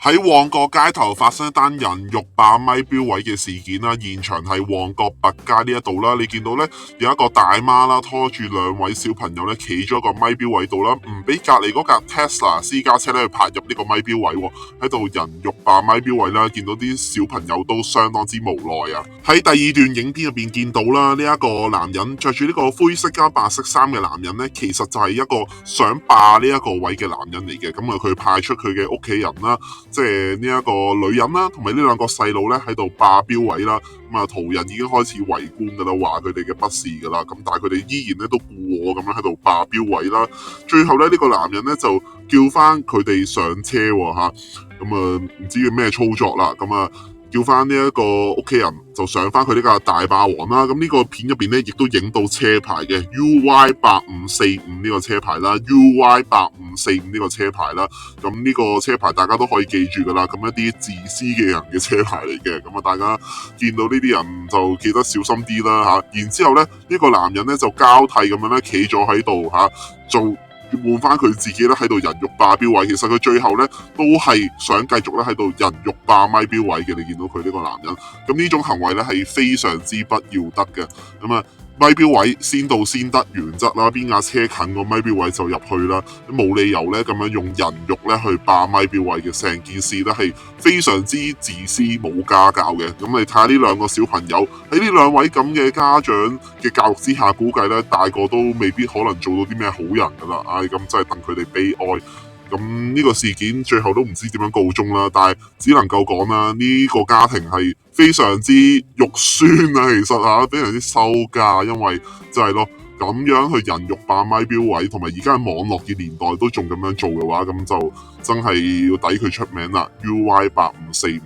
喺旺角街頭發生一單人肉霸咪標位嘅事件啦，現場係旺角北街呢一度啦，你見到咧有一個大媽啦拖住兩位小朋友咧企咗個咪標位度啦，唔俾隔離嗰架 Tesla 私家車咧去泊入呢個咪標位，喺度人肉霸咪標位啦，見到啲小朋友都相當之無奈啊！喺第二段影片入邊見到啦，呢一個男人着住呢個灰色加白色衫嘅男人咧，其實就係一個想霸呢一個位嘅男人嚟嘅，咁啊佢派出佢嘅屋企人啦。即係呢一個女人啦，同埋呢兩個細路咧喺度霸標位啦，咁啊途人已經開始圍觀噶啦，話佢哋嘅不是噶啦，咁但係佢哋依然咧都顧我咁樣喺度霸標位啦。最後咧呢個男人咧就叫翻佢哋上車吓，咁啊唔知佢咩操作啦，咁啊叫翻呢一個屋企人就上翻佢呢架大霸王啦。咁呢個片入邊咧亦都影到車牌嘅 UY8545呢個車牌啦，UY8545呢個車牌啦。咁呢個車牌大家都可以記住噶啦，咁一啲自私嘅人嘅車牌嚟嘅，咁啊大家見到呢啲人就記得小心啲啦吓。然之後咧呢個男人咧就交替咁樣咧企咗喺度吓做。換翻佢自己咧喺度人肉霸標位，其實佢最後咧都係想繼續咧喺度人肉霸咪標位嘅。你見到佢呢個男人，咁呢種行為咧係非常之不要得嘅。咁啊咪標位先到先得原則啦，邊架車近個咪標位就入去啦，冇理由咧咁樣用人肉咧去霸咪標位嘅，成件事咧係非常之自私冇家教嘅。咁你睇下呢兩個小朋友喺呢兩位咁嘅家長嘅教育之下，估計咧大個都未必可能做到啲咩好人噶啦，咁真係等佢哋悲哀。咁呢個事件最後都唔知點樣告終啦，但係只能夠講啦，呢個家庭係非常之肉酸啊，其實吓非常之羞家，因為就係咯咁樣去人肉霸咪標位，同埋而家喺網絡嘅年代都仲咁樣做嘅話，咁就真係要抵佢出名啦。UY8545